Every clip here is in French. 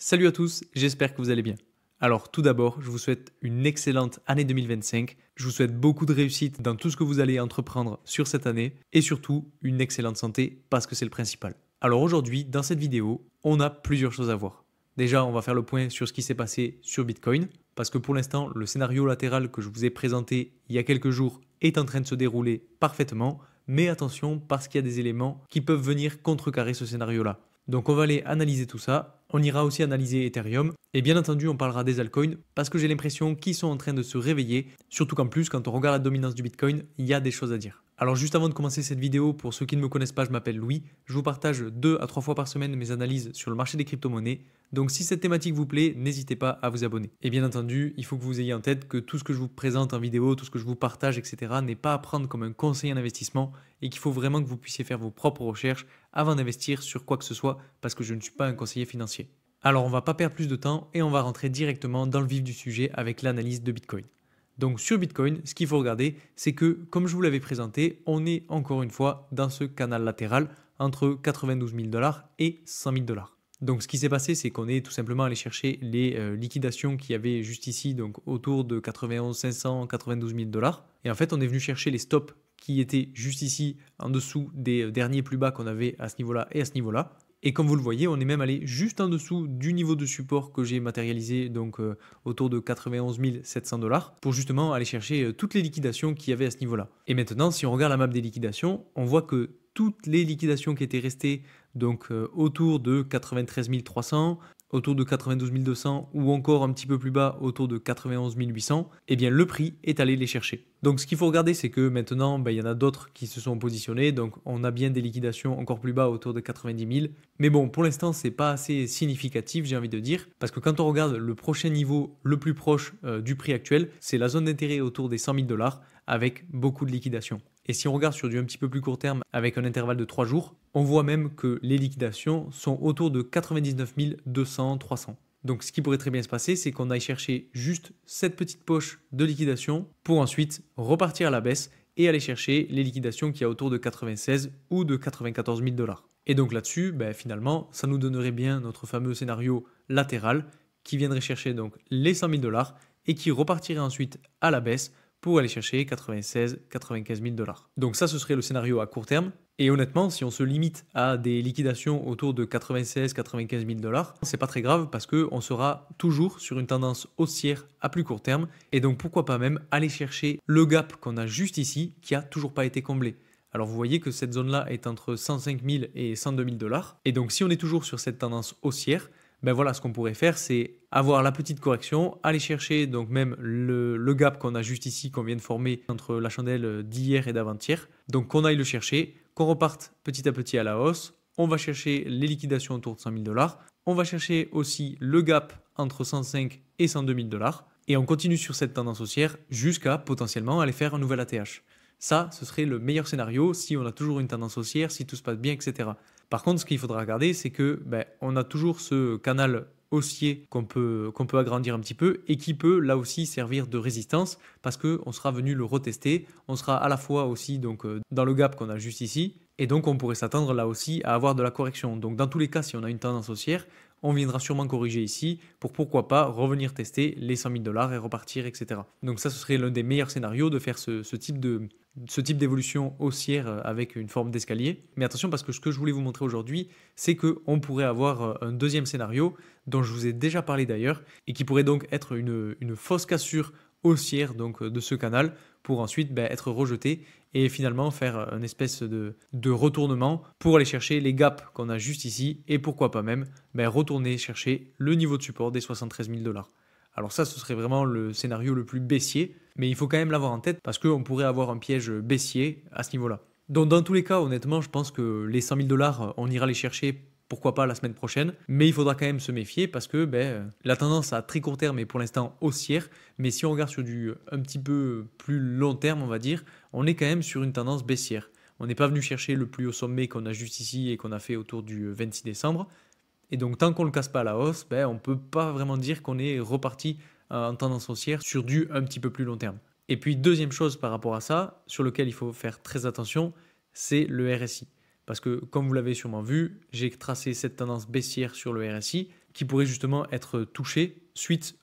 Salut à tous, j'espère que vous allez bien. Alors tout d'abord, je vous souhaite une excellente année 2025. Je vous souhaite beaucoup de réussite dans tout ce que vous allez entreprendre sur cette année et surtout une excellente santé parce que c'est le principal. Alors aujourd'hui, dans cette vidéo, on a plusieurs choses à voir. Déjà, on va faire le point sur ce qui s'est passé sur Bitcoin parce que pour l'instant, le scénario latéral que je vous ai présenté il y a quelques jours est en train de se dérouler parfaitement. Mais attention parce qu'il y a des éléments qui peuvent venir contrecarrer ce scénario-là. Donc on va aller analyser tout ça, on ira aussi analyser Ethereum, et bien entendu on parlera des altcoins, parce que j'ai l'impression qu'ils sont en train de se réveiller, surtout qu'en plus quand on regarde la dominance du Bitcoin, il y a des choses à dire. Alors juste avant de commencer cette vidéo, pour ceux qui ne me connaissent pas, je m'appelle Louis, je vous partage 2 à 3 fois par semaine mes analyses sur le marché des crypto-monnaies, donc si cette thématique vous plaît, n'hésitez pas à vous abonner. Et bien entendu, il faut que vous ayez en tête que tout ce que je vous présente en vidéo, tout ce que je vous partage, etc. n'est pas à prendre comme un conseil en investissement et qu'il faut vraiment que vous puissiez faire vos propres recherches avant d'investir sur quoi que ce soit parce que je ne suis pas un conseiller financier. Alors on va pas perdre plus de temps et on va rentrer directement dans le vif du sujet avec l'analyse de Bitcoin. Donc sur Bitcoin, ce qu'il faut regarder, c'est que comme je vous l'avais présenté, on est encore une fois dans ce canal latéral entre 92 000 $ et 100 000 $. Donc ce qui s'est passé, c'est qu'on est tout simplement allé chercher les liquidations qu'il y avait juste ici, donc autour de 91 500, 92 000 $. Et en fait, on est venu chercher les stops qui étaient juste ici, en dessous des derniers plus bas qu'on avait à ce niveau-là et à ce niveau-là. Et comme vous le voyez, on est même allé juste en dessous du niveau de support que j'ai matérialisé, donc autour de 91 700 $ pour justement aller chercher toutes les liquidations qu'il y avait à ce niveau-là. Et maintenant, si on regarde la map des liquidations, on voit que toutes les liquidations qui étaient restées donc autour de 93 300, autour de 92 200 ou encore un petit peu plus bas autour de 91 800, eh bien le prix est allé les chercher. Donc ce qu'il faut regarder, c'est que maintenant, il y en a d'autres qui se sont positionnés, donc on a bien des liquidations encore plus bas autour de 90 000. Mais bon, pour l'instant, c'est pas assez significatif, j'ai envie de dire, parce que quand on regarde le prochain niveau le plus proche du prix actuel, c'est la zone d'intérêt autour des 100 000 $ avec beaucoup de liquidations. Et si on regarde sur du un petit peu plus court terme avec un intervalle de 3 jours, on voit même que les liquidations sont autour de 99 200, 300. Donc ce qui pourrait très bien se passer, c'est qu'on aille chercher juste cette petite poche de liquidation pour ensuite repartir à la baisse et aller chercher les liquidations qui y a autour de 96 ou de 94 000 $. Et donc là-dessus, finalement, ça nous donnerait bien notre fameux scénario latéral qui viendrait chercher donc les 100 000 $ et qui repartirait ensuite à la baisse pour aller chercher 96, 95 000 $. Donc ça, ce serait le scénario à court terme. Et honnêtement, si on se limite à des liquidations autour de 96, 95 000 $, c'est pas très grave parce qu'on sera toujours sur une tendance haussière à plus court terme. Et donc pourquoi pas même aller chercher le gap qu'on a juste ici qui a toujours pas été comblé. Alors vous voyez que cette zone-là est entre 105 000 et 102 000 $. Et donc si on est toujours sur cette tendance haussière, voilà, ce qu'on pourrait faire, c'est avoir la petite correction, aller chercher donc même le gap qu'on a juste ici, qu'on vient de former entre la chandelle d'hier et d'avant-hier. Donc qu'on aille le chercher, qu'on reparte petit à petit à la hausse. On va chercher les liquidations autour de 100 000 $. On va chercher aussi le gap entre 105 et 102 000 $. Et on continue sur cette tendance haussière jusqu'à potentiellement aller faire un nouvel ATH. Ça, ce serait le meilleur scénario si on a toujours une tendance haussière, si tout se passe bien, etc. Par contre, ce qu'il faudra regarder, c'est que on a toujours ce canal haussier qu'on peut agrandir un petit peu et qui peut là aussi servir de résistance parce qu'on sera venu le retester. On sera à la fois aussi donc, dans le gap qu'on a juste ici et donc on pourrait s'attendre là aussi à avoir de la correction. Donc dans tous les cas, si on a une tendance haussière, on viendra sûrement corriger ici pour pourquoi pas revenir tester les 100 000 $ et repartir, etc. Donc ça, ce serait l'un des meilleurs scénarios de faire ce type d'évolution haussière avec une forme d'escalier. Mais attention parce que ce que je voulais vous montrer aujourd'hui, c'est qu'on pourrait avoir un deuxième scénario dont je vous ai déjà parlé d'ailleurs et qui pourrait donc être une fausse cassure haussière donc, de ce canal pour ensuite être rejeté et finalement faire une espèce de retournement pour aller chercher les gaps qu'on a juste ici et pourquoi pas même retourner chercher le niveau de support des 73 000 $. Alors ça, ce serait vraiment le scénario le plus baissier, mais il faut quand même l'avoir en tête parce qu'on pourrait avoir un piège baissier à ce niveau-là. Donc dans tous les cas, honnêtement, je pense que les 100 000 $, on ira les chercher pourquoi pas la semaine prochaine, mais il faudra quand même se méfier parce que la tendance à très court terme est pour l'instant haussière, mais si on regarde sur du un petit peu plus long terme, on va dire, on est quand même sur une tendance baissière. On n'est pas venu chercher le plus haut sommet qu'on a juste ici et qu'on a fait autour du 26 décembre. Et donc tant qu'on ne le casse pas à la hausse, on ne peut pas vraiment dire qu'on est reparti en tendance haussière sur du un petit peu plus long terme. Et puis deuxième chose par rapport à ça, sur lequel il faut faire très attention, c'est le RSI. Parce que comme vous l'avez sûrement vu, j'ai tracé cette tendance baissière sur le RSI qui pourrait justement être touché suite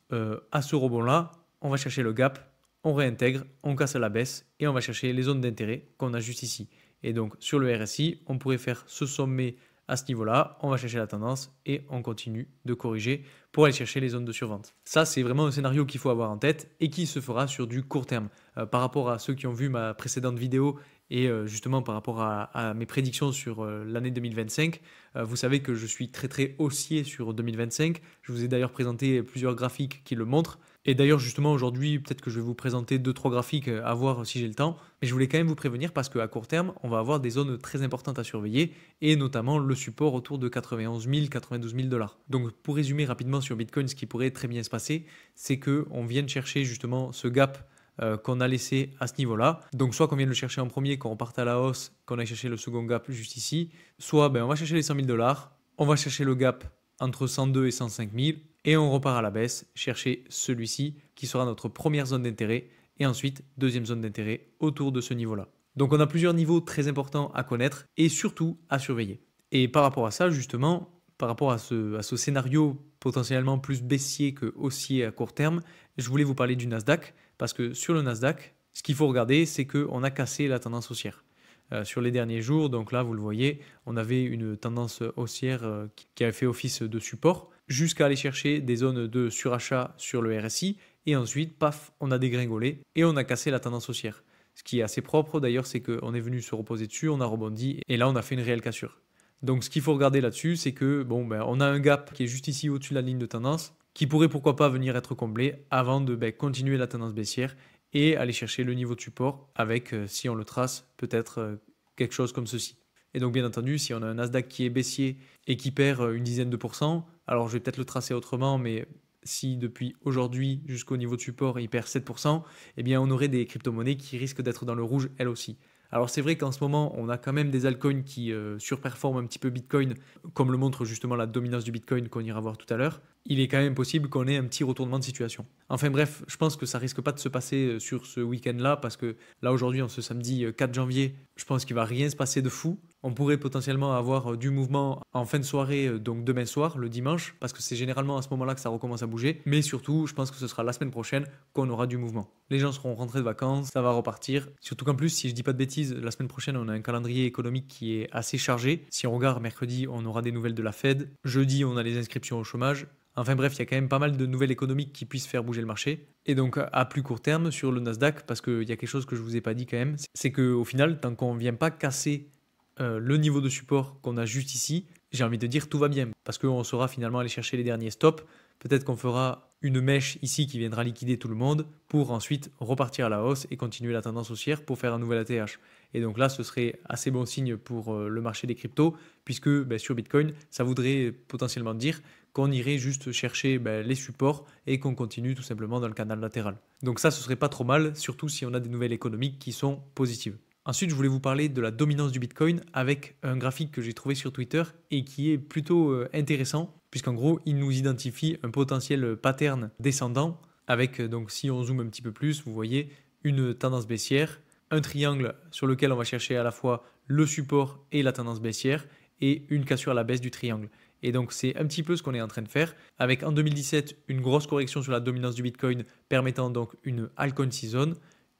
à ce rebond-là. On va chercher le gap, on réintègre, on casse à la baisse et on va chercher les zones d'intérêt qu'on a juste ici. Et donc sur le RSI, on pourrait faire ce sommet à ce niveau-là, on va chercher la tendance et on continue de corriger pour aller chercher les zones de survente. Ça, c'est vraiment un scénario qu'il faut avoir en tête et qui se fera sur du court terme. Par rapport à ceux qui ont vu ma précédente vidéo et justement par rapport à mes prédictions sur l'année 2025, vous savez que je suis très très haussier sur 2025. Je vous ai d'ailleurs présenté plusieurs graphiques qui le montrent. Et d'ailleurs, justement, aujourd'hui, peut-être que je vais vous présenter 2-3 graphiques à voir si j'ai le temps. Mais je voulais quand même vous prévenir parce qu'à court terme, on va avoir des zones très importantes à surveiller et notamment le support autour de 91 000, 92 000 dollars. Donc, pour résumer rapidement sur Bitcoin, ce qui pourrait très bien se passer, c'est qu'on vienne chercher justement ce gap qu'on a laissé à ce niveau-là. Donc, soit qu'on vienne le chercher en premier, qu'on reparte à la hausse, qu'on aille chercher le second gap juste ici, soit on va chercher les 100 000 dollars, on va chercher le gap entre 102 et 105 000 et on repart à la baisse, chercher celui-ci qui sera notre première zone d'intérêt et ensuite deuxième zone d'intérêt autour de ce niveau-là. Donc on a plusieurs niveaux très importants à connaître et surtout à surveiller. Et par rapport à ça, justement, par rapport à ce scénario potentiellement plus baissier que haussier à court terme, je voulais vous parler du Nasdaq parce que sur le Nasdaq, ce qu'il faut regarder, c'est qu'on a cassé la tendance haussière. Sur les derniers jours, donc là vous le voyez, on avait une tendance haussière qui avait fait office de support jusqu'à aller chercher des zones de surachat sur le RSI et ensuite, paf, on a dégringolé et on a cassé la tendance haussière. Ce qui est assez propre d'ailleurs, c'est qu'on est venu se reposer dessus, on a rebondi et là on a fait une réelle cassure. Donc ce qu'il faut regarder là-dessus, c'est que on a un gap qui est juste ici au-dessus de la ligne de tendance qui pourrait pourquoi pas venir être comblé avant de continuer la tendance baissière et aller chercher le niveau de support avec, si on le trace, peut-être quelque chose comme ceci. Et donc bien entendu, si on a un Nasdaq qui est baissier et qui perd une dizaine de pourcents, alors je vais peut-être le tracer autrement, mais si depuis aujourd'hui jusqu'au niveau de support il perd 7%, eh bien on aurait des crypto-monnaies qui risquent d'être dans le rouge elles aussi. Alors c'est vrai qu'en ce moment, on a quand même des altcoins qui surperforment un petit peu Bitcoin, comme le montre justement la dominance du Bitcoin qu'on ira voir tout à l'heure. Il est quand même possible qu'on ait un petit retournement de situation. Enfin bref, je pense que ça risque pas de se passer sur ce week-end-là, parce que là aujourd'hui, en ce samedi 4 janvier, je pense qu'il va rien se passer de fou. On pourrait potentiellement avoir du mouvement en fin de soirée, donc demain soir, le dimanche, parce que c'est généralement à ce moment-là que ça recommence à bouger. Mais surtout, je pense que ce sera la semaine prochaine qu'on aura du mouvement. Les gens seront rentrés de vacances, ça va repartir. Surtout qu'en plus, si je dis pas de bêtises, la semaine prochaine, on a un calendrier économique qui est assez chargé. Si on regarde, mercredi, on aura des nouvelles de la Fed. Jeudi, on a les inscriptions au chômage. Enfin bref, il y a quand même pas mal de nouvelles économiques qui puissent faire bouger le marché. Et donc à plus court terme sur le Nasdaq, parce qu'il y a quelque chose que je ne vous ai pas dit quand même, c'est qu'au final, tant qu'on ne vient pas casser le niveau de support qu'on a juste ici, j'ai envie de dire tout va bien. Parce qu'on saura finalement aller chercher les derniers stops. Peut-être qu'on fera une mèche ici qui viendra liquider tout le monde pour ensuite repartir à la hausse et continuer la tendance haussière pour faire un nouvel ATH. Et donc là, ce serait assez bon signe pour le marché des cryptos, puisque sur Bitcoin, ça voudrait potentiellement dire qu'on irait juste chercher les supports et qu'on continue tout simplement dans le canal latéral. Donc ça, ce serait pas trop mal, surtout si on a des nouvelles économiques qui sont positives. Ensuite, je voulais vous parler de la dominance du Bitcoin avec un graphique que j'ai trouvé sur Twitter et qui est plutôt intéressant, puisqu'en gros, il nous identifie un potentiel pattern descendant avec, donc si on zoome un petit peu plus, vous voyez une tendance baissière, un triangle sur lequel on va chercher à la fois le support et la tendance baissière et une cassure à la baisse du triangle. Et donc c'est un petit peu ce qu'on est en train de faire avec en 2017 une grosse correction sur la dominance du Bitcoin permettant donc une altcoin season,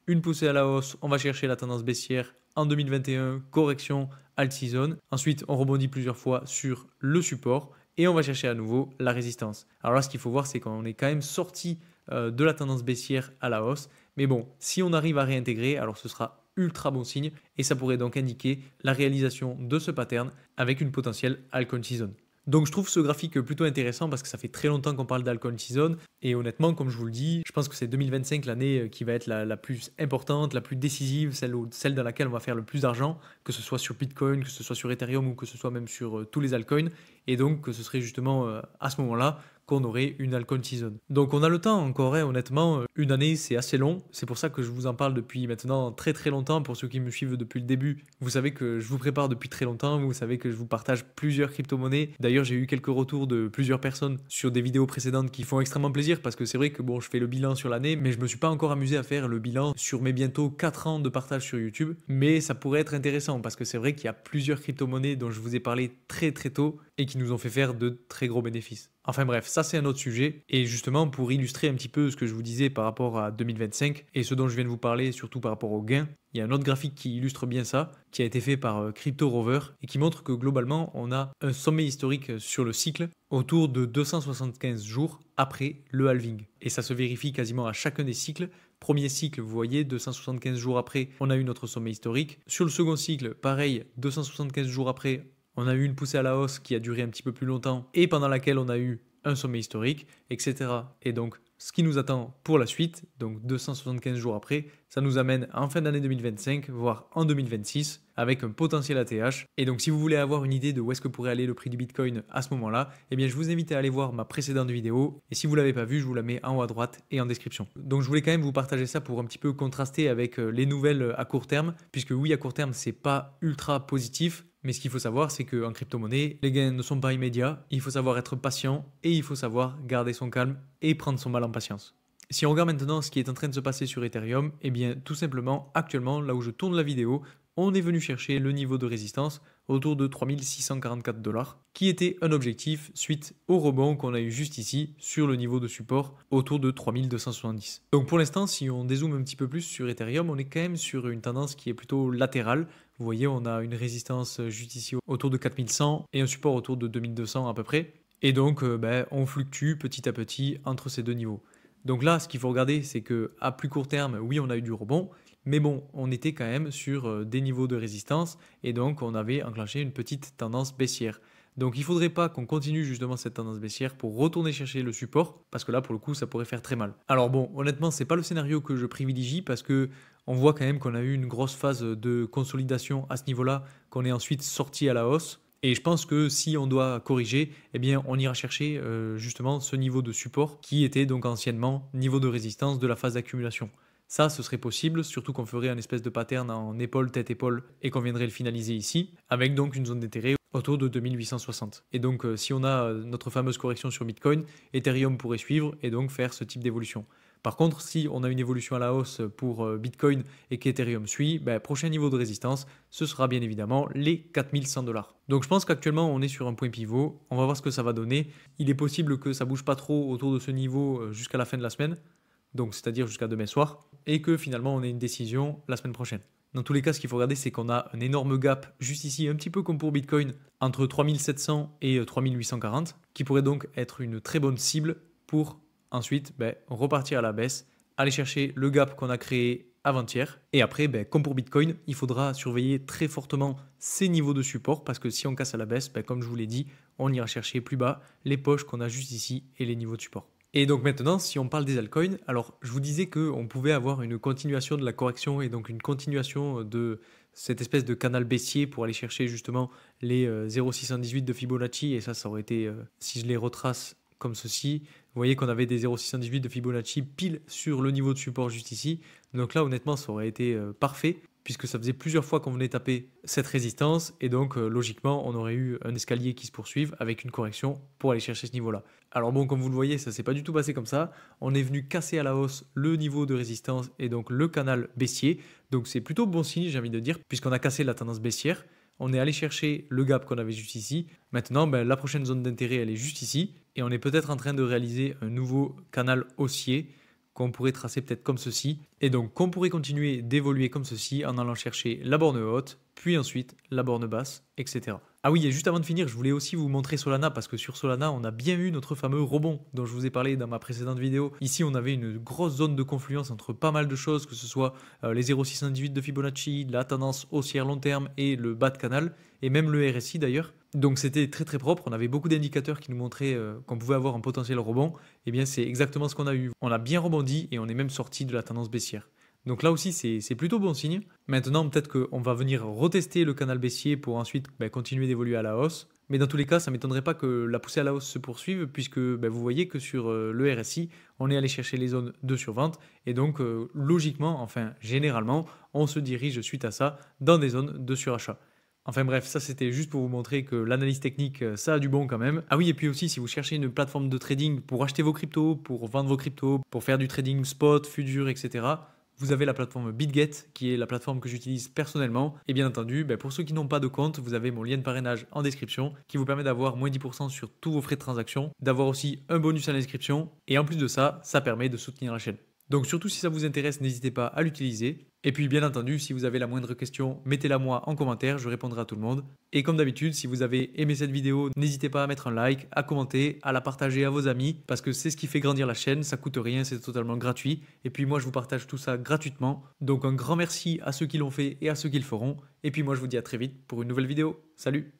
une poussée à la hausse, on va chercher la tendance baissière en 2021, correction, alt season. Ensuite on rebondit plusieurs fois sur le support et on va chercher à nouveau la résistance. Alors là ce qu'il faut voir c'est qu'on est quand même sorti de la tendance baissière à la hausse. Mais bon, si on arrive à réintégrer, alors ce sera ultra bon signe et ça pourrait donc indiquer la réalisation de ce pattern avec une potentielle altcoin season. Donc je trouve ce graphique plutôt intéressant parce que ça fait très longtemps qu'on parle d'altcoin season et honnêtement, comme je vous le dis, je pense que c'est 2025 l'année qui va être la plus importante, la plus décisive, celle dans laquelle on va faire le plus d'argent, que ce soit sur Bitcoin, que ce soit sur Ethereum ou que ce soit même sur tous les altcoins. Et donc que ce serait justement à ce moment-là qu'on aurait une altcoin season. Donc on a le temps encore, honnêtement, une année c'est assez long, c'est pour ça que je vous en parle depuis maintenant très très longtemps. Pour ceux qui me suivent depuis le début, vous savez que je vous prépare depuis très longtemps, vous savez que je vous partage plusieurs crypto-monnaies. D'ailleurs j'ai eu quelques retours de plusieurs personnes sur des vidéos précédentes qui font extrêmement plaisir parce que c'est vrai que bon, je fais le bilan sur l'année, mais je me suis pas encore amusé à faire le bilan sur mes bientôt 4 ans de partage sur YouTube, mais ça pourrait être intéressant parce que c'est vrai qu'il y a plusieurs crypto-monnaies dont je vous ai parlé très très tôt et qui nous ont fait faire de très gros bénéfices. Enfin bref, ça c'est un autre sujet. Et justement, pour illustrer un petit peu ce que je vous disais par rapport à 2025 et ce dont je viens de vous parler, surtout par rapport aux gains, il y a un autre graphique qui illustre bien ça, qui a été fait par Crypto Rover et qui montre que globalement, on a un sommet historique sur le cycle autour de 275 jours après le halving. Et ça se vérifie quasiment à chacun des cycles. Premier cycle, vous voyez, 275 jours après, on a eu notre sommet historique. Sur le second cycle, pareil, 275 jours après, on a eu une poussée à la hausse qui a duré un petit peu plus longtemps et pendant laquelle on a eu un sommet historique, etc. Et donc, ce qui nous attend pour la suite, donc 275 jours après, ça nous amène en fin d'année 2025, voire en 2026, avec un potentiel ATH. Et donc, si vous voulez avoir une idée de où est-ce que pourrait aller le prix du Bitcoin à ce moment-là, eh bien, je vous invite à aller voir ma précédente vidéo. Et si vous ne l'avez pas vue, je vous la mets en haut à droite et en description. Donc, je voulais quand même vous partager ça pour un petit peu contraster avec les nouvelles à court terme, puisque oui, à court terme, c'est pas ultra positif. Mais ce qu'il faut savoir, c'est qu'en crypto-monnaie, les gains ne sont pas immédiats, il faut savoir être patient et il faut savoir garder son calme et prendre son mal en patience. Si on regarde maintenant ce qui est en train de se passer sur Ethereum, eh bien tout simplement, actuellement, là où je tourne la vidéo, on est venu chercher le niveau de résistance autour de 3644 $, qui était un objectif suite au rebond qu'on a eu juste ici sur le niveau de support autour de 3270. Donc pour l'instant, si on dézoome un petit peu plus sur Ethereum, on est quand même sur une tendance qui est plutôt latérale. Vous voyez, on a une résistance juste ici autour de 4100 et un support autour de 2200 à peu près. Et donc, on fluctue petit à petit entre ces deux niveaux. Donc là, ce qu'il faut regarder, c'est qu'à plus court terme, oui, on a eu du rebond, mais bon, on était quand même sur des niveaux de résistance et donc on avait enclenché une petite tendance baissière. Donc il ne faudrait pas qu'on continue justement cette tendance baissière pour retourner chercher le support, parce que là, pour le coup, ça pourrait faire très mal. Alors bon, honnêtement, ce n'est pas le scénario que je privilégie parce que on voit quand même qu'on a eu une grosse phase de consolidation à ce niveau-là, qu'on est ensuite sorti à la hausse. Et je pense que si on doit corriger, eh bien, on ira chercher justement ce niveau de support qui était donc anciennement niveau de résistance de la phase d'accumulation. Ça, ce serait possible, surtout qu'on ferait un espèce de pattern en épaule, tête, épaule et qu'on viendrait le finaliser ici, avec donc une zone d'intérêt autour de 2860. Et donc, si on a notre fameuse correction sur Bitcoin, Ethereum pourrait suivre et donc faire ce type d'évolution. Par contre, si on a une évolution à la hausse pour Bitcoin et qu'Ethereum suit, prochain niveau de résistance, ce sera bien évidemment les 4100 $. Donc je pense qu'actuellement on est sur un point pivot, on va voir ce que ça va donner. Il est possible que ça bouge pas trop autour de ce niveau jusqu'à la fin de la semaine, donc c'est-à-dire jusqu'à demain soir, et que finalement on ait une décision la semaine prochaine. Dans tous les cas, ce qu'il faut regarder, c'est qu'on a un énorme gap juste ici, un petit peu comme pour Bitcoin, entre 3700 et 3840, qui pourrait donc être une très bonne cible pour ensuite repartir à la baisse, aller chercher le gap qu'on a créé avant-hier. Et après, comme pour Bitcoin, il faudra surveiller très fortement ces niveaux de support parce que si on casse à la baisse, comme je vous l'ai dit, on ira chercher plus bas les poches qu'on a juste ici et les niveaux de support. Et donc maintenant, si on parle des altcoins, alors je vous disais qu'on pouvait avoir une continuation de la correction et donc une continuation de cette espèce de canal baissier pour aller chercher justement les 0,618 de Fibonacci. Et ça aurait été, si je les retrace comme ceci, vous voyez qu'on avait des 0,618 de Fibonacci pile sur le niveau de support juste ici. Donc là, honnêtement, ça aurait été parfait puisque ça faisait plusieurs fois qu'on venait taper cette résistance et donc logiquement, on aurait eu un escalier qui se poursuive avec une correction pour aller chercher ce niveau-là. Alors bon, comme vous le voyez, ça s'est pas du tout passé comme ça. On est venu casser à la hausse le niveau de résistance et donc le canal baissier. Donc c'est plutôt bon signe, j'ai envie de dire, puisqu'on a cassé la tendance baissière. On est allé chercher le gap qu'on avait juste ici. Maintenant, la prochaine zone d'intérêt, elle est juste ici. Et on est peut-être en train de réaliser un nouveau canal haussier qu'on pourrait tracer peut-être comme ceci. Et donc, qu'on pourrait continuer d'évoluer comme ceci en allant chercher la borne haute, puis ensuite la borne basse, etc. Ah oui, et juste avant de finir, je voulais aussi vous montrer Solana parce que sur Solana, on a bien eu notre fameux rebond dont je vous ai parlé dans ma précédente vidéo. Ici, on avait une grosse zone de confluence entre pas mal de choses, que ce soit les 0,618 de Fibonacci, la tendance haussière long terme et le bas de canal, et même le RSI d'ailleurs. Donc c'était très très propre, on avait beaucoup d'indicateurs qui nous montraient qu'on pouvait avoir un potentiel rebond. Et bien c'est exactement ce qu'on a eu. On a bien rebondi et on est même sorti de la tendance baissière. Donc là aussi, c'est plutôt bon signe. Maintenant, peut-être qu'on va venir retester le canal baissier pour ensuite continuer d'évoluer à la hausse. Mais dans tous les cas, ça ne m'étonnerait pas que la poussée à la hausse se poursuive puisque vous voyez que sur le RSI, on est allé chercher les zones de survente. Et donc, logiquement, enfin généralement, on se dirige suite à ça dans des zones de surachat. Enfin bref, ça c'était juste pour vous montrer que l'analyse technique, ça a du bon quand même. Ah oui, et puis aussi, si vous cherchez une plateforme de trading pour acheter vos cryptos, pour vendre vos cryptos, pour faire du trading spot, futur, etc., Vous avez la plateforme BitGet, qui est la plateforme que j'utilise personnellement. Et bien entendu, pour ceux qui n'ont pas de compte, vous avez mon lien de parrainage en description qui vous permet d'avoir moins 10% sur tous vos frais de transaction, d'avoir aussi un bonus à l'inscription. Et en plus de ça, ça permet de soutenir la chaîne. Donc surtout si ça vous intéresse, n'hésitez pas à l'utiliser. Et puis bien entendu, si vous avez la moindre question, mettez-la moi en commentaire, je répondrai à tout le monde. Et comme d'habitude, si vous avez aimé cette vidéo, n'hésitez pas à mettre un like, à commenter, à la partager à vos amis, parce que c'est ce qui fait grandir la chaîne, ça coûte rien, c'est totalement gratuit. Et puis moi je vous partage tout ça gratuitement. Donc un grand merci à ceux qui l'ont fait et à ceux qui le feront. Et puis moi je vous dis à très vite pour une nouvelle vidéo. Salut!